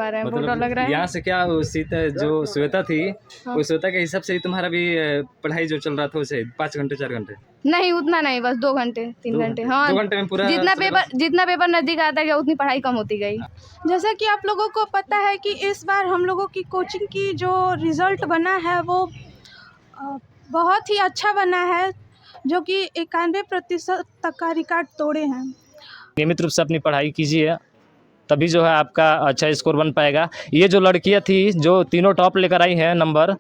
पा रहे हैं, बहुत डर लग रहा है। यहाँ से क्या सीता जो श्वेता थी, वो श्वेता के हिसाब से ही तुम्हारा भी पढ़ाई जो चल रहा था उसे 5 घंटे 4 घंटे? नहीं उतना नहीं, बस 2 घंटे 3 घंटे। हाँ 2 घंटे में पूरा जितना पेपर नजदीक आता गया उतनी पढ़ाई कम होती गई। जैसा कि आप लोगों को पता है कि इस बार हम लोगों की कोचिंग की जो रिज़ल्ट बना है वो बहुत ही अच्छा बना है, जो कि 91% तक का रिकॉर्ड तोड़े हैं। नियमित रूप से अपनी पढ़ाई कीजिए, तभी जो है आपका अच्छा स्कोर बन पाएगा। ये जो लड़कियां थी जो तीनों टॉप लेकर आई हैं, नंबर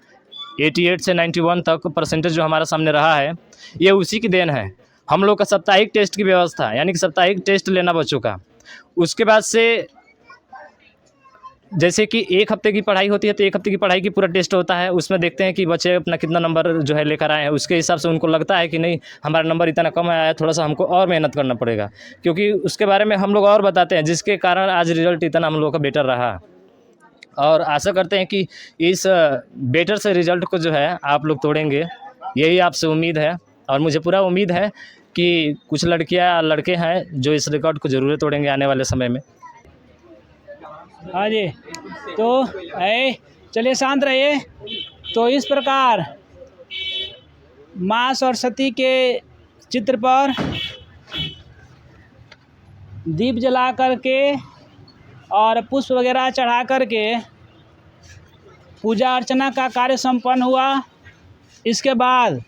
88 से 91 तक परसेंटेज जो हमारा सामने रहा है, ये उसी की देन है। हम लोग का साप्ताहिक टेस्ट की व्यवस्था, यानी कि साप्ताहिक टेस्ट लेना बच्चों का, उसके बाद से जैसे कि 1 हफ्ते की पढ़ाई होती है तो 1 हफ्ते की पढ़ाई की पूरा टेस्ट होता है। उसमें देखते हैं कि बच्चे अपना कितना नंबर जो है लेकर आए हैं, उसके हिसाब से उनको लगता है कि नहीं हमारा नंबर इतना कम आया है, थोड़ा सा हमको और मेहनत करना पड़ेगा, क्योंकि उसके बारे में हम लोग और बताते हैं, जिसके कारण आज रिजल्ट इतना हम लोग का बेटर रहा। और आशा करते हैं कि इस बेटर से रिजल्ट को जो है आप लोग तोड़ेंगे, यही आपसे उम्मीद है। और मुझे पूरा उम्मीद है कि कुछ लड़कियां लड़के हैं जो इस रिकॉर्ड को ज़रूर तोड़ेंगे आने वाले समय में। हाँ जी, तो चलिए शांत रहिए। तो इस प्रकार माँ सरस्वती के चित्र पर दीप जला करके और पुष्प वगैरह चढ़ा करके पूजा अर्चना का कार्य संपन्न हुआ। इसके बाद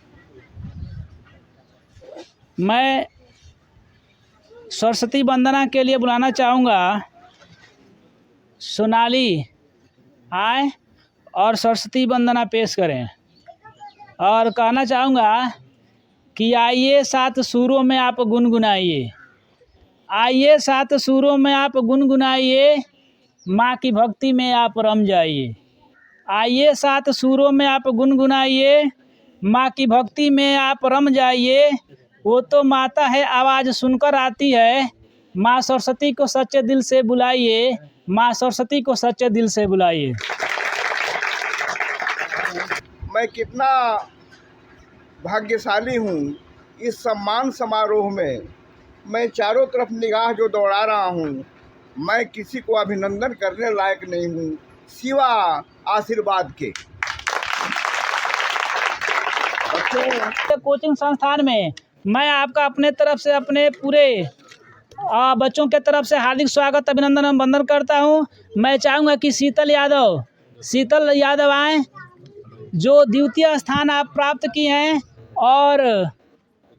मैं सरस्वती वंदना के लिए बुलाना चाहूँगा सोनाली आए और सरस्वती वंदना पेश करें। और कहना चाहूँगा कि आइए 7 सुरों में आप गुनगुनाइए, आइए 7 सुरों में आप गुनगुनाइए, माँ की भक्ति में आप रम जाइए। आइए 7 सुरों में आप गुनगुनाइए, माँ की भक्ति में आप रम जाइए। वो तो माता है आवाज़ सुनकर आती है, माँ सरस्वती को सच्चे दिल से बुलाइए, माँ सरस्वती को सच्चे दिल से बुलाइए। मैं कितना भाग्यशाली हूँ इस सम्मान समारोह में। मैं चारों तरफ निगाह जो दौड़ा रहा हूँ, मैं किसी को अभिनंदन करने लायक नहीं हूँ सिवा आशीर्वाद के। कोचिंग संस्थान में मैं आपका अपने तरफ से, अपने पूरे बच्चों के तरफ से हार्दिक स्वागत, अभिनंदन एवं वंदन करता हूं। मैं चाहूँगा कि शीतल यादव आएँ, जो द्वितीय स्थान आप प्राप्त किए हैं और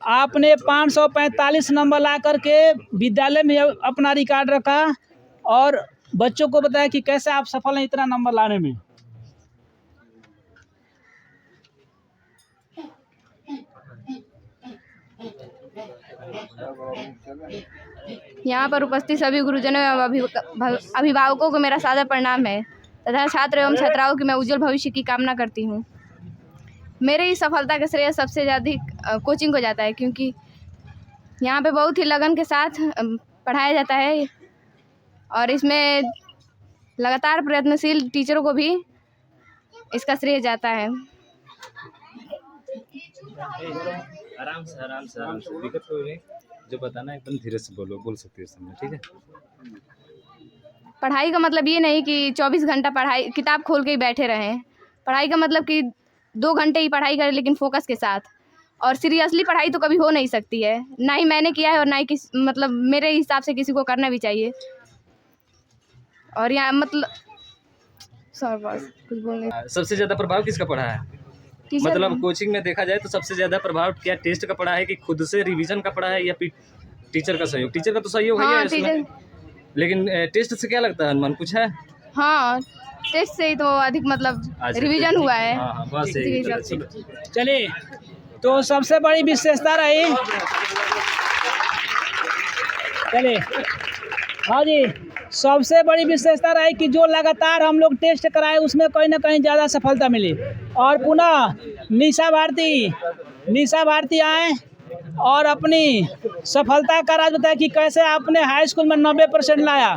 आपने 545 नंबर ला करके विद्यालय में अपना रिकॉर्ड रखा और बच्चों को बताया कि कैसे आप सफल हैं इतना नंबर लाने में। यहाँ पर उपस्थित सभी गुरुजनों एवं अभिभावकों को मेरा सादर प्रणाम है तथा छात्र एवं छात्राओं की मैं उज्जवल भविष्य की कामना करती हूँ। मेरे ही सफलता का श्रेय सबसे ज़्यादा कोचिंग को जाता है, क्योंकि यहाँ पे बहुत ही लगन के साथ पढ़ाया जाता है और इसमें लगातार प्रयत्नशील टीचरों को भी इसका श्रेय जाता है। आराम से दिक्कत कोई नहीं, जो बताना है एकदम धीरे से बोल सकते हो सामने, ठीक है। पढ़ाई का मतलब ये नहीं कि 24 घंटा पढ़ाई किताब खोल के ही बैठे रहें। पढ़ाई का मतलब कि 2 घंटे ही पढ़ाई करें, लेकिन फोकस के साथ। और सीरियसली पढ़ाई तो कभी हो नहीं सकती है, ना ही मैंने किया है और ना ही मतलब मेरे हिसाब से किसी को करना भी चाहिए। और यहाँ मतलब कुछ बोलने सबसे ज़्यादा प्रभाव किसका पड़ा है? मतलब कोचिंग में देखा जाए तो सबसे ज़्यादा प्रभाव क्या टेस्ट का पड़ा है कि खुद से रिवीजन का पड़ा है या टीचर का सहयोग? टीचर का तो सहयोग है इसमें, लेकिन टेस्ट से क्या लगता है अनुमान कुछ है? हाँ, टेस्ट से ही तो अधिक मतलब रिवीजन हुआ है। हाँ, बस चलिए, तो सबसे बड़ी विशेषता रही, चलिए हाँ जी, सबसे बड़ी विशेषता रही कि जो लगातार हम लोग टेस्ट कराए उसमें कहीं ना कहीं ज़्यादा सफलता मिली। और पुनः निशा भारती आए और अपनी सफलता का राज बताया कि कैसे आपने हाई स्कूल में 90% लाया।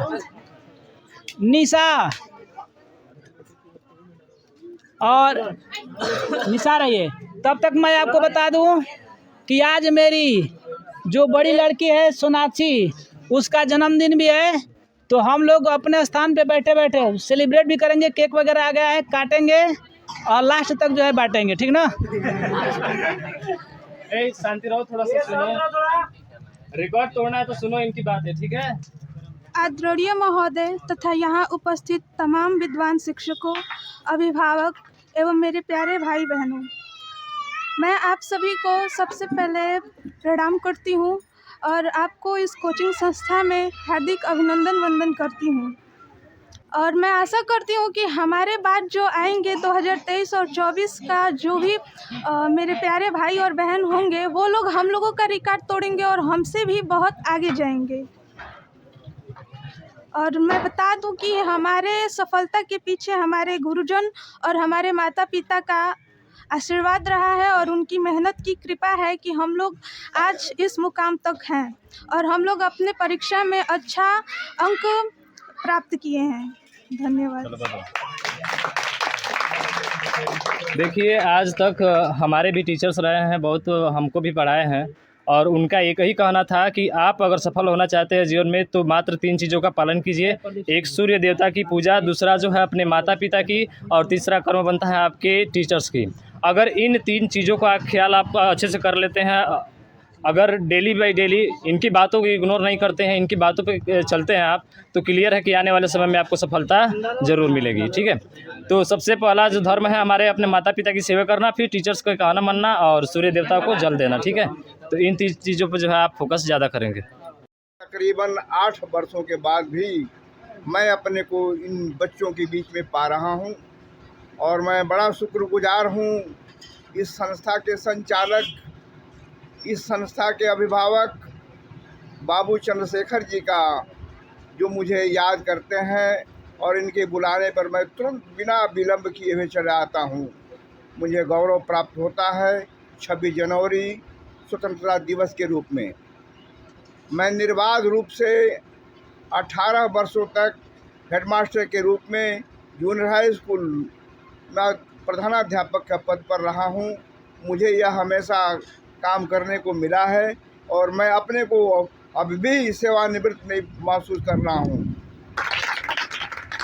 निशा रहिए। तब तक मैं आपको बता दूं कि आज मेरी जो बड़ी लड़की है सोनाक्षी, उसका जन्मदिन भी है तो हम लोग अपने स्थान पे बैठे बैठे सेलिब्रेट भी करेंगे, केक वगैरह आ गया है, काटेंगे और लास्ट तक जो है बांटेंगे, ठीक ना। शांति रहो, थोड़ा सा सुनो, रिकॉर्ड तोड़ना है तो सुनो इनकी बातें, ठीक है। आदरणीय महोदय तथा यहाँ उपस्थित तमाम विद्वान शिक्षकों, अभिभावक एवं मेरे प्यारे भाई बहनों, मैं आप सभी को सबसे पहले प्रणाम करती हूँ और आपको इस कोचिंग संस्था में हार्दिक अभिनंदन वंदन करती हूँ। और मैं आशा करती हूँ कि हमारे बाद जो आएंगे 2023 और 24 का जो भी मेरे प्यारे भाई और बहन होंगे, वो लोग हम लोगों का रिकॉर्ड तोड़ेंगे और हमसे भी बहुत आगे जाएंगे। और मैं बता दूं कि हमारे सफलता के पीछे हमारे गुरुजन और हमारे माता पिता का आशीर्वाद रहा है और उनकी मेहनत की कृपा है कि हम लोग आज इस मुकाम तक हैं और हम लोग अपने परीक्षा में अच्छा अंक प्राप्त किए हैं। धन्यवाद। देखिए, आज तक हमारे भी टीचर्स रहे हैं, बहुत हमको भी पढ़ाए हैं और उनका एक ही कहना था कि आप अगर सफल होना चाहते हैं जीवन में तो मात्र 3 चीज़ों का पालन कीजिए। एक सूर्य देवता की पूजा, दूसरा जो है अपने माता पिता की, और तीसरा कर्म बनता है आपके टीचर्स की। अगर इन 3 चीज़ों का ख्याल आप अच्छे से कर लेते हैं, अगर डेली बाई डेली इनकी बातों को इग्नोर नहीं करते हैं, इनकी बातों पे चलते हैं आप, तो क्लियर है कि आने वाले समय में आपको सफलता ज़रूर मिलेगी, ठीक है। तो सबसे पहला जो धर्म है हमारे, अपने माता पिता की सेवा करना, फिर टीचर्स का कहना मानना और सूर्य देवता को जल देना, ठीक है। तो इन 3 चीज़ों पर जो है आप फोकस ज़्यादा करेंगे। तकरीबन 8 वर्षों के बाद भी मैं अपने को इन बच्चों के बीच में पा रहा हूँ और मैं बड़ा शुक्रगुजार हूँ इस संस्था के संचालक, इस संस्था के अभिभावक बाबू चंद्रशेखर जी का, जो मुझे याद करते हैं और इनके बुलाने पर मैं तुरंत बिना विलंब किए हुए चला आता हूँ। मुझे गौरव प्राप्त होता है 26 जनवरी स्वतंत्रता दिवस के रूप में। मैं निर्बाध रूप से 18 वर्षों तक हेडमास्टर के रूप में जूनियर हाई स्कूल में प्रधानाध्यापक का पद पर रहा हूँ। मुझे यह हमेशा काम करने को मिला है और मैं अपने को अभी भी सेवानिवृत्त नहीं महसूस कर रहा हूँ।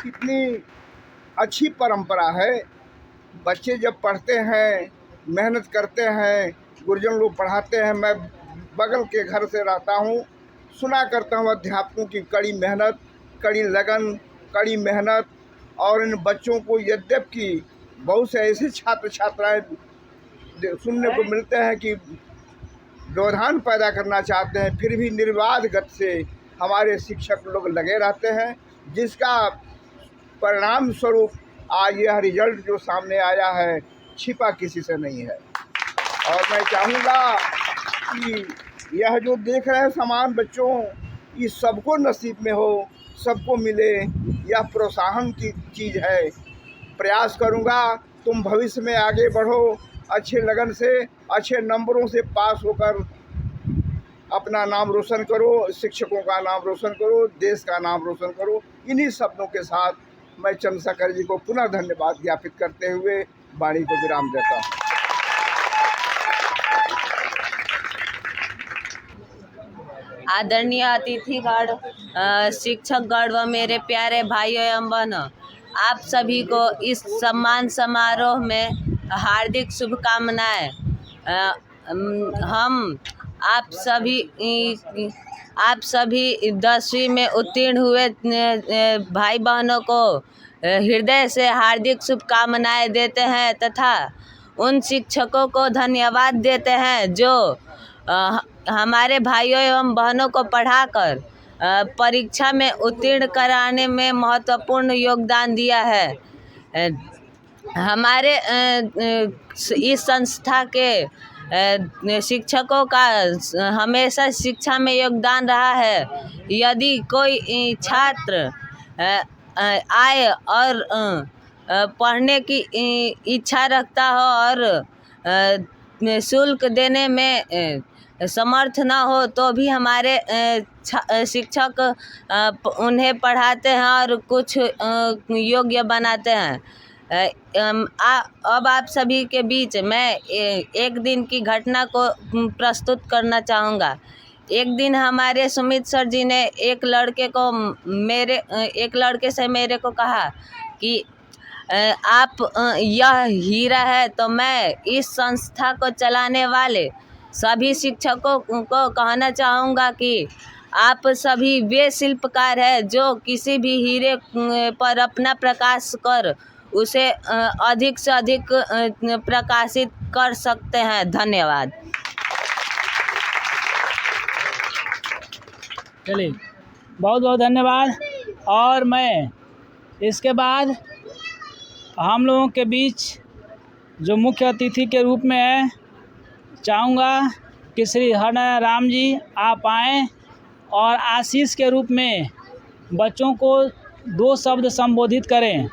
कितनी अच्छी परंपरा है। बच्चे जब पढ़ते हैं, मेहनत करते हैं, गुरुजन लोग पढ़ाते हैं, मैं बगल के घर से रहता हूँ, सुना करता हूँ अध्यापकों की कड़ी मेहनत, कड़ी लगन, कड़ी मेहनत। और इन बच्चों को यद्यपि बहुत से ऐसे छात्र छात्राएं सुनने को मिलते हैं कि व्यवधान पैदा करना चाहते हैं, फिर भी निर्बाध गति से हमारे शिक्षक लोग लगे रहते हैं, जिसका परिणाम स्वरूप आज यह रिजल्ट जो सामने आया है छिपा किसी से नहीं है। और मैं चाहूँगा कि यह जो देख रहे हैं समान बच्चों, ये सबको नसीब में हो, सबको मिले, यह प्रोत्साहन की चीज़ है। प्रयास करूँगा तुम भविष्य में आगे बढ़ो, अच्छे लगन से, अच्छे नंबरों से पास होकर अपना नाम रोशन करो, शिक्षकों का नाम रोशन करो, देश का नाम रोशन करो। इन्हीं शब्दों के साथ मैं चंद्रशेखर जी को पुनः धन्यवाद ज्ञापित करते हुए वाणी को विराम देता हूँ। आदरणीय अतिथिगण, शिक्षकगण व मेरे प्यारे भाइयों एवं बहनों, आप सभी को इस सम्मान समारोह में हार्दिक शुभकामनाएं। हम आप सभी 10वीं में उत्तीर्ण हुए भाई बहनों को हृदय से हार्दिक शुभकामनाएं देते हैं तथा उन शिक्षकों को धन्यवाद देते हैं जो हमारे भाइयों एवं बहनों को पढ़ाकर परीक्षा में उत्तीर्ण कराने में महत्वपूर्ण योगदान दिया है। हमारे इस संस्था के शिक्षकों का हमेशा शिक्षा में योगदान रहा है। यदि कोई छात्र आए और पढ़ने की इच्छा रखता हो और शुल्क देने में समर्थ ना हो तो भी हमारे शिक्षक उन्हें पढ़ाते हैं और कुछ योग्य बनाते हैं। अब आप सभी के बीच मैं एक दिन की घटना को प्रस्तुत करना चाहूँगा। एक दिन हमारे सुमित सर जी ने एक लड़के से मेरे को कहा कि आप यह हीरा है। तो मैं इस संस्था को चलाने वाले सभी शिक्षकों को कहना चाहूँगा कि आप सभी वे शिल्पकार हैं जो किसी भी हीरे पर अपना प्रकाश कर उसे अधिक से अधिक प्रकाशित कर सकते हैं। धन्यवाद। चलिए, बहुत बहुत धन्यवाद। और मैं इसके बाद हम लोगों के बीच जो मुख्य अतिथि के रूप में है, चाहूँगा कि श्री हरनारायण राम जी आप आएँ और आशीष के रूप में बच्चों को 2 शब्द संबोधित करें।